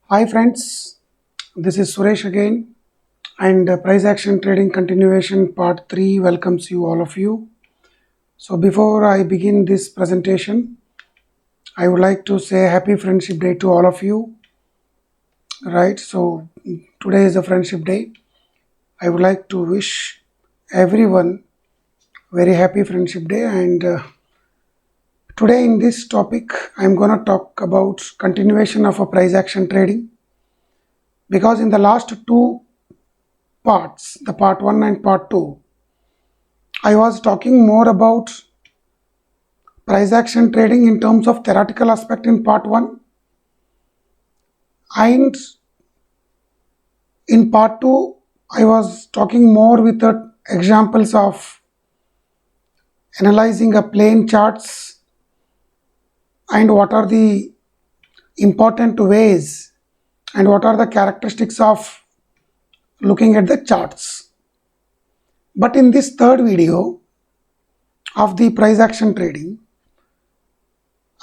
Hi friends, this is Suresh again and price action trading continuation part 3 welcomes you all of you. So before I begin this presentation, I would like to say happy friendship day to all of you. Right, so today is a friendship day. I would like to wish everyone very happy friendship day and today in this topic I'm going to talk about continuation of a price action trading because in the last two parts, the part 1 and part 2, I was talking more about price action trading in terms of theoretical aspect in part 1, and in part 2 I was talking more with the examples of analyzing a plain charts and what are the important ways and what are the characteristics of looking at the charts. But in this third video of the price action trading,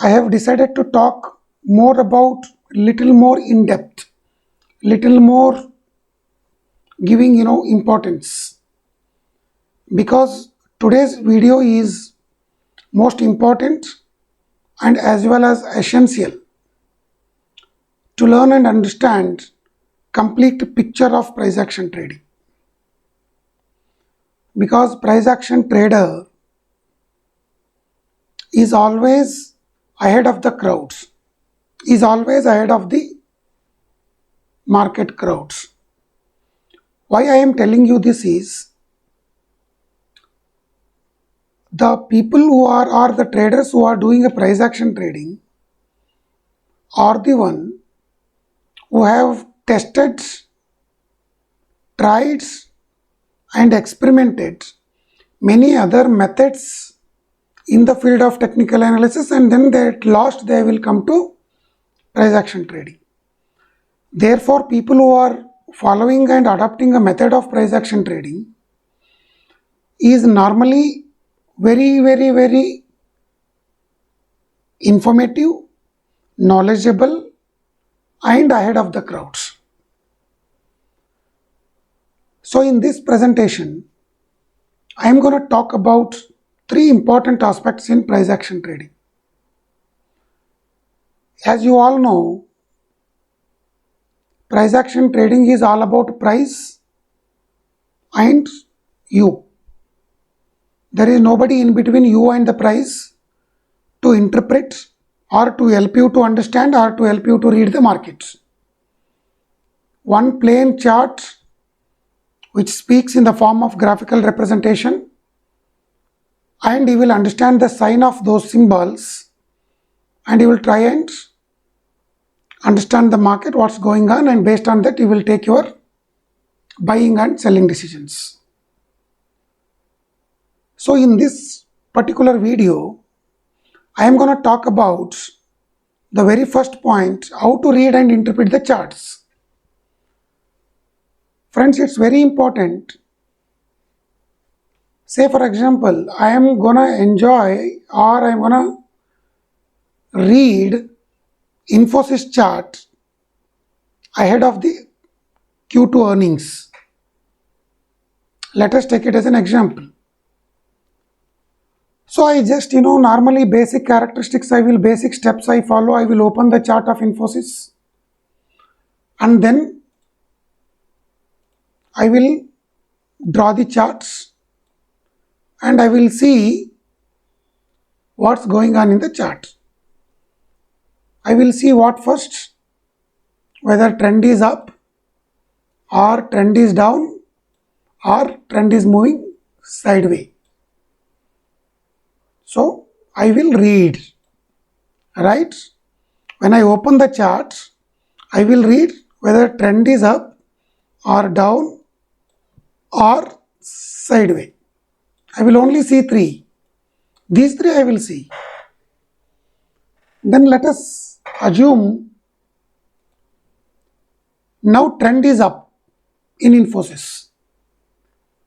I have decided to talk more about little more in depth, little more giving importance, because today's video is most important and as well as essential to learn and understand complete picture of price action trading, because price action trader is always ahead of the crowds, is always ahead of the market crowds. Why I am telling you this is the people who are or the traders who are doing a price action trading are the one who have tested, tried and experimented many other methods in the field of technical analysis, and then at last they will come to price action trading. Therefore, people who are following and adopting a method of price action trading is normally very informative, knowledgeable and ahead of the crowds. So in this presentation, I am going to talk about three important aspects in price action trading. As you all know, price action trading is all about price and you. There is nobody in between you and the price to interpret or to help you to understand or to help you to read the markets. One plain chart which speaks in the form of graphical representation, and you will understand the sign of those symbols and you will try and understand the market, what's going on, and based on that you will take your buying and selling decisions. So in this particular video, I am going to talk about the very first point, how to read and interpret the charts. Friends, it's very important. Say for example, I am going to enjoy or I am going to read Infosys chart ahead of the Q2 earnings. Let us take it as an example. So I just, normally basic characteristics, basic steps I follow. I will open the chart of Infosys and then I will draw the charts and I will see what's going on in the chart. I will see what first, whether trend is up or trend is down or trend is moving sideways. So I will read, right? When I open the chart, I will read whether trend is up or down or sideways. I will only see three. These three I will see. Then let us assume now trend is up in Infosys.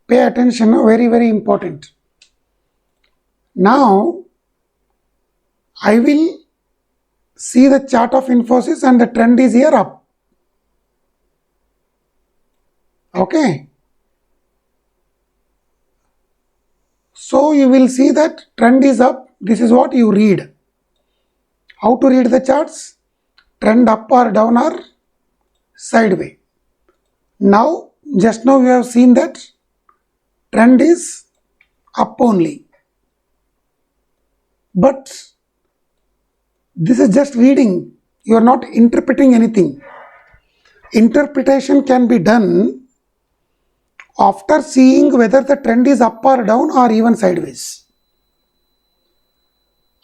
Pay attention, very important. Now I will see the chart of Infosys and the trend is here up. Okay. So you will see that trend is up. This is what you read. How to read the charts? Trend up or down or sideways. Now, just now you have seen that trend is up only. But this is just reading. You are not interpreting anything. Interpretation can be done after seeing whether the trend is up or down or even sideways.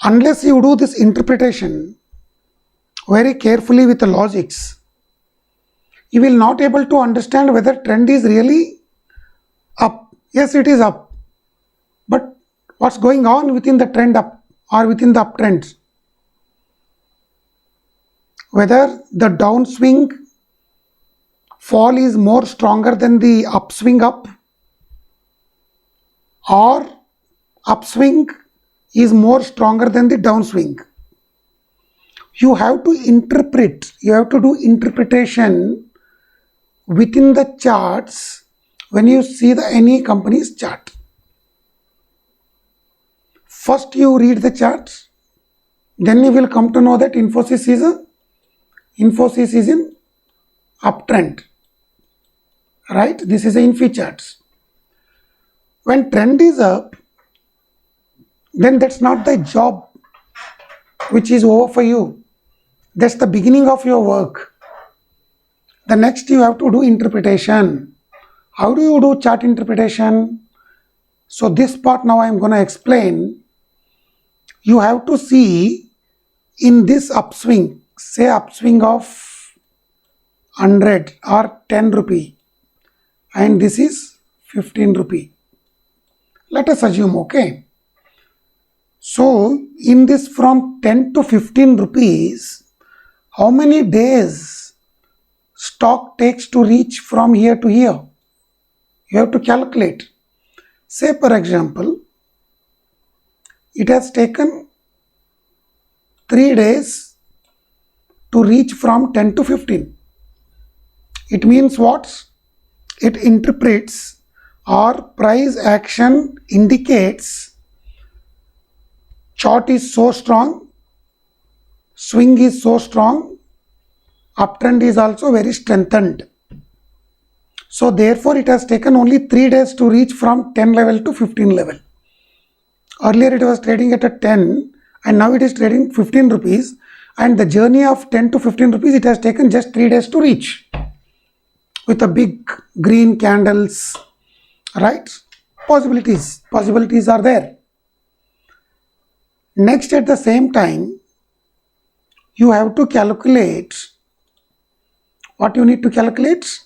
Unless you do this interpretation very carefully with the logics, you will not able to understand whether trend is really up. Yes, it is up. But what's going on within the trend up or within the uptrend? Whether the downswing fall is more stronger than the upswing up, or upswing is more stronger than the downswing. You have to interpret, you have to do interpretation within the charts when you see any company's chart. First you read the charts, then you will come to know that Infosys is in uptrend. Right? This is the Infi charts. When trend is up, then that's not the job which is over for you. That's the beginning of your work. The next you have to do interpretation. How do you do chart interpretation? So this part now I am going to explain. You have to see in this upswing, say upswing of 100 or 10 rupee, and this is 15 rupee. Let us assume, okay. So in this from 10 to 15 rupees, how many days stock takes to reach from here to here? You have to calculate. Say for example, it has taken 3 days to reach from 10 to 15. It means what? It interprets or price action indicates chart is so strong, swing is so strong, uptrend is also very strengthened. So therefore it has taken only 3 days to reach from 10 level to 15 level. Earlier it was trading at a 10 and now it is trading 15 rupees, and the journey of 10 to 15 rupees it has taken just 3 days to reach with a big green candles, right? Possibilities are there. Next, at the same time, you have to calculate what you need to calculate.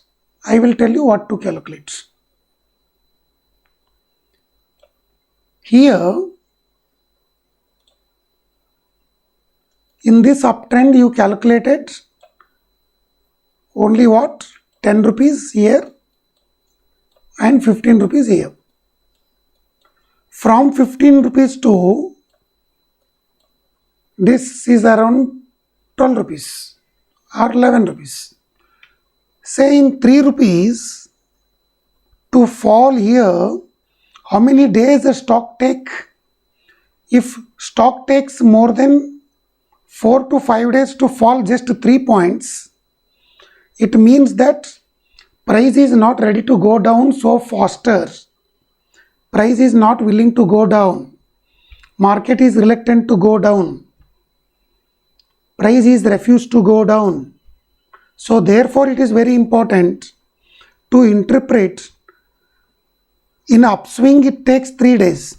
I will tell you what to calculate. Here, in this uptrend, you calculated only what? 10 rupees here and 15 rupees here. From 15 rupees to this is around 12 rupees or 11 rupees. Say in 3 rupees to fall here, how many days the stock take? If stock takes more than 4 to 5 days to fall just 3 points, it means that price is not ready to go down so faster. Price is not willing to go down. Market is reluctant to go down. Price is refused to go down. So therefore it is very important to interpret. In upswing it takes 3 days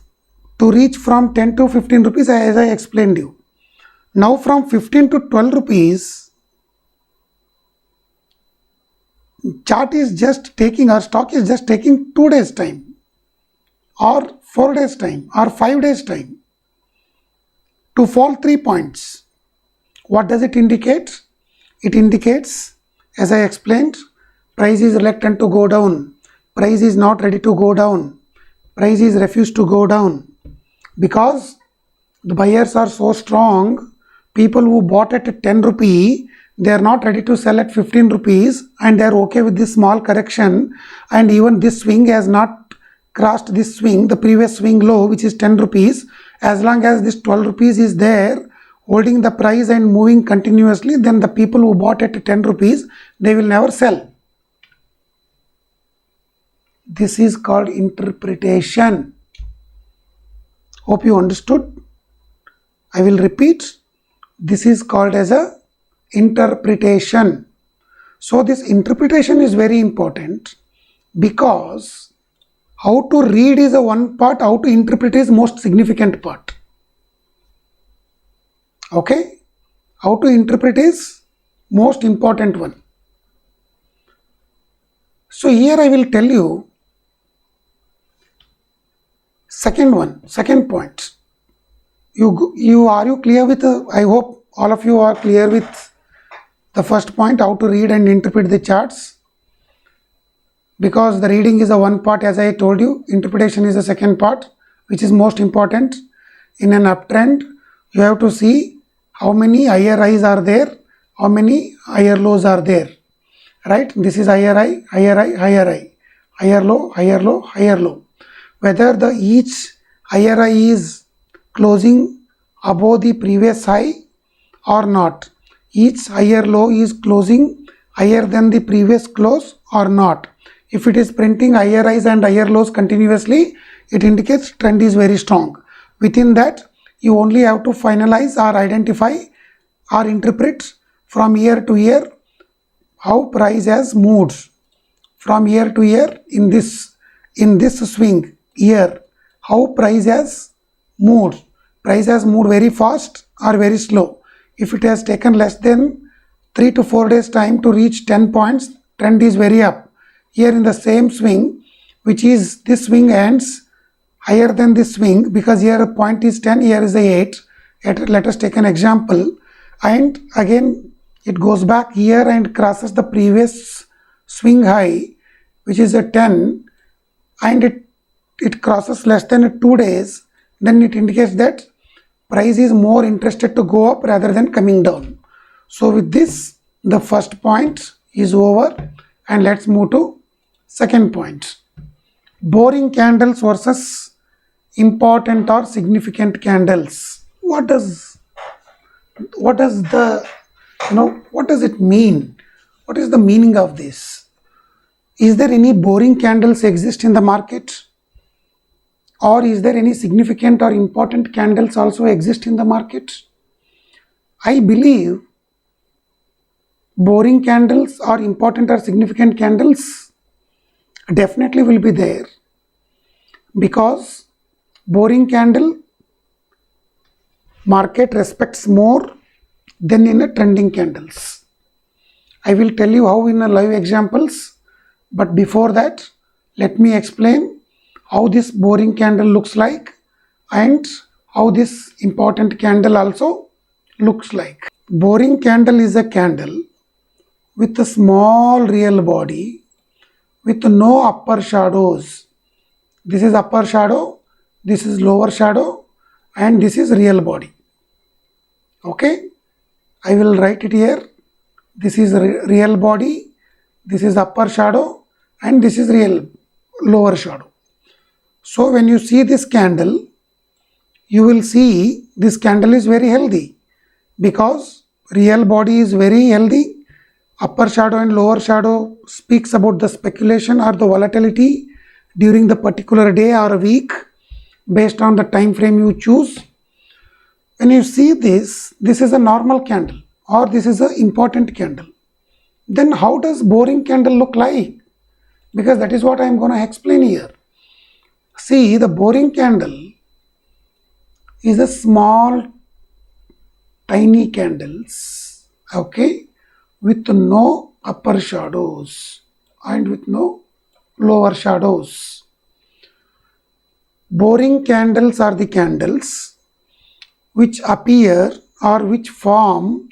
to reach from 10 to 15 rupees as I explained you. Now from 15 to 12 rupees, chart is just taking, our stock is just taking 2 days time or 4 days time or 5 days time to fall 3 points. What does it indicate? It indicates, as I explained, price is reluctant to go down, price is not ready to go down, price is refused to go down, because the buyers are so strong. People who bought at 10 rupee, they are not ready to sell at 15 rupees and they are okay with this small correction, and even this swing has not crossed this swing, the previous swing low, which is 10 rupees. As long as this 12 rupees is there holding the price and moving continuously, then the people who bought at 10 rupees, they will never sell. This is called interpretation. Hope you understood. I will repeat. This is called as a interpretation. So this interpretation is very important, because how to read is a one part, how to interpret is most significant part. Okay? How to interpret is most important one. So here I will tell you second point. Are you clear with, I hope all of you are clear with the first point, how to read and interpret the charts, because the reading is a one part, as I told you. Interpretation is the second part, which is most important. In an uptrend, you have to see how many higher highs are there, how many higher lows are there, right? This is higher high, higher high, higher high, higher low, higher low, higher low. Whether the each higher high is closing above the previous high or not, each higher low is closing higher than the previous close or not. If it is printing higher highs and higher lows continuously, it indicates trend is very strong. Within that, you only have to finalize or identify or interpret from year to year how price has moved from year to year in this swing year, how price has moved. Price has moved very fast or very slow. If it has taken less than 3 to 4 days time to reach 10 points, trend is very up. Here in the same swing, which is this swing ends higher than this swing, because here a point is 10, here is a 8. Let us take an example, and again it goes back here and crosses the previous swing high, which is a 10, and it crosses less than 2 days, then it indicates that price is more interested to go up rather than coming down. So with this, the first point is over, and let's move to second point. Boring candles versus important or significant candles. What does it mean? What is the meaning of this? Is there any boring candles exist in the market? Or is there any significant or important candles also exist in the market? I believe boring candles or important or significant candles definitely will be there, because boring candle market respects more than in a trending candles. I will tell you how in a live examples, but before that, let me explain how this boring candle looks like and how this important candle also looks like. Boring candle is a candle with a small real body with no upper shadows. This is upper shadow, this is lower shadow, and this is real body. Okay, I will write it here. This is real body, this is upper shadow, and this is real lower shadow. So when you see this candle, you will see this candle is very healthy, because real body is very healthy. Upper shadow and lower shadow speaks about the speculation or the volatility during the particular day or a week based on the time frame you choose. When you see this is a normal candle or this is an important candle. Then how does boring candle look like? Because that is what I am going to explain here. See, the boring candle is a small tiny candles, okay, with no upper shadows and with no lower shadows. Boring candles are the candles which appear or which form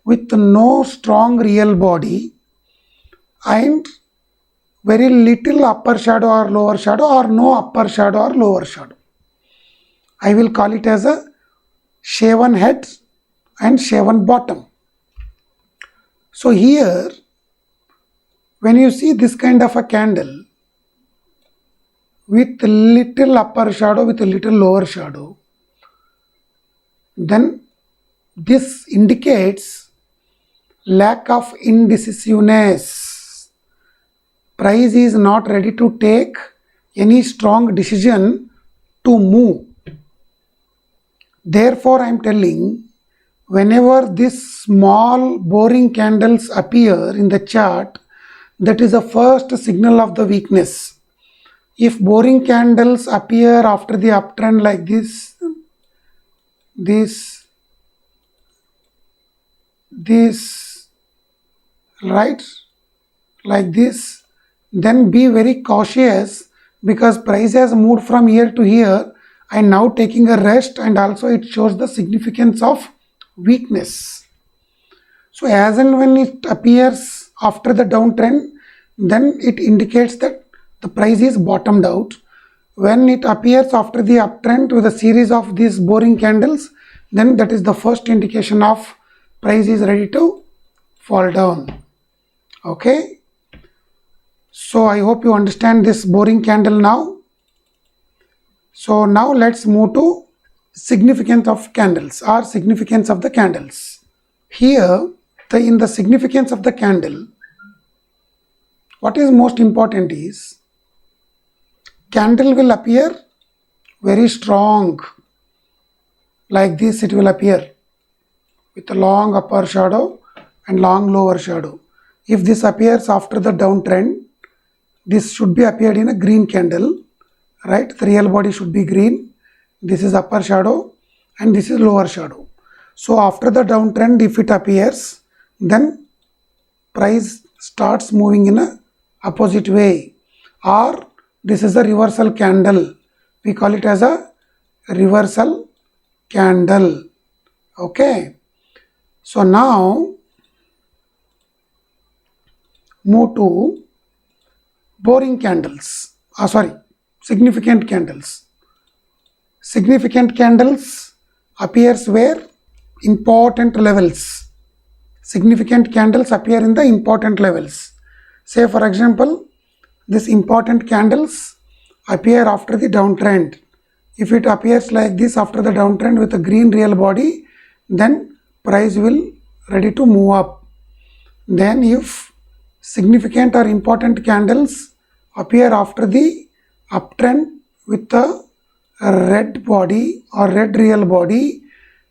with no strong real body and very little upper shadow or lower shadow, or no upper shadow or lower shadow. I will call it as a shaven head and shaven bottom. So here, when you see this kind of a candle with little upper shadow with a little lower shadow, then this indicates lack of indecisiveness. Price is not ready to take any strong decision to move. Therefore, I am telling, whenever these small boring candles appear in the chart, that is the first signal of the weakness. If boring candles appear after the uptrend like this, right, like this, then be very cautious, because price has moved from here to here and now taking a rest, and also it shows the significance of weakness. So as and when it appears after the downtrend, then it indicates that the price is bottomed out. When it appears after the uptrend with a series of these boring candles, then that is the first indication of price is ready to fall down. Okay. So I hope you understand this boring candle now. So now let's move to significance of candles or significance of the candles. Here, in the significance of the candle, what is most important is candle will appear very strong, like this it will appear with a long upper shadow and long lower shadow. If this appears after the downtrend, this should be appeared in a green candle, right? The real body should be green. This is upper shadow and this is lower shadow. So after the downtrend, if it appears, then price starts moving in a opposite way, or this is a reversal candle. We call it as a reversal candle. Okay. So now move to boring candles. Significant candles. Significant candles appears where? Important levels. Significant candles appear in the important levels. Say for example, these important candles appear after the downtrend. If it appears like this after the downtrend with a green real body, then price will ready to move up. Then if significant or important candles appear after the uptrend with a red body or red real body,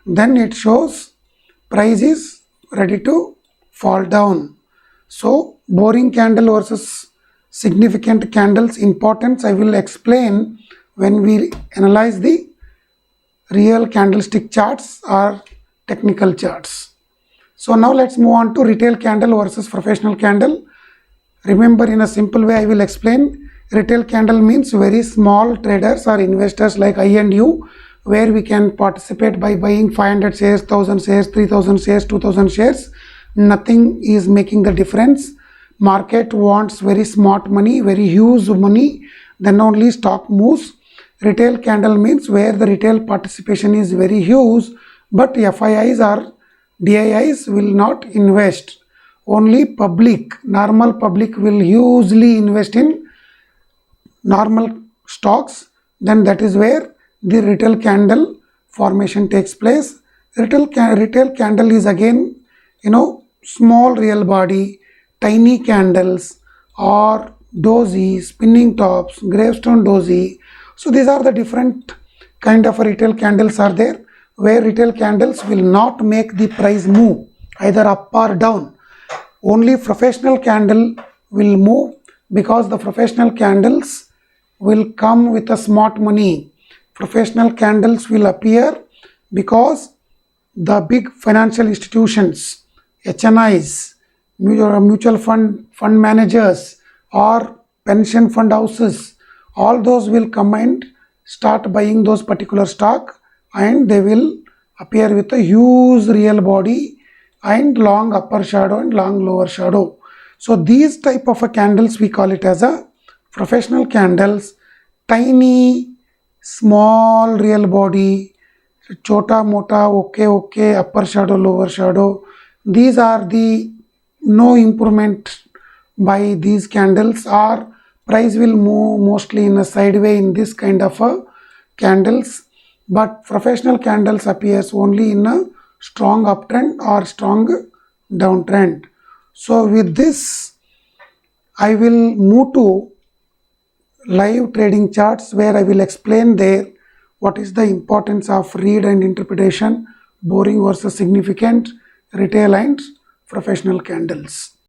then it shows price is ready to fall down. So boring candle versus significant candles importance I will explain when we analyze the real candlestick charts or technical charts. So now let's move on to retail candle versus professional candle. Remember, in a simple way I will explain. Retail candle means very small traders or investors like I and you, where we can participate by buying 500 shares, 1000 shares, 3000 shares, 2000 shares. Nothing is making the difference. Market wants very smart money, very huge money, then only stock moves. Retail candle means where the retail participation is very huge, but FIIs or DIIs will not invest. Only public, normal public will hugely invest in normal stocks. Then that is where the retail candle formation takes place. Retail candle is again, small real body, tiny candles, or dozy, spinning tops, gravestone dozy. So these are the different kind of retail candles are there, where retail candles will not make the price move either up or down. Only professional candle will move, because the professional candles will come with a smart money. Professional candles will appear because the big financial institutions, HNIs, mutual fund managers, or pension fund houses, all those will come and start buying those particular stock, and they will appear with a huge real body and long upper shadow and long lower shadow. So these type of candles we call it as a professional candles. Tiny, small real body, chota mota, okay, upper shadow, lower shadow. These are the no improvement by these candles, or price will move mostly in a sideway in this kind of a candles, but professional candles appears only in a strong uptrend or strong downtrend. So with this I will move to live trading charts, where I will explain there what is the importance of read and interpretation, boring versus significant, retail and professional candles.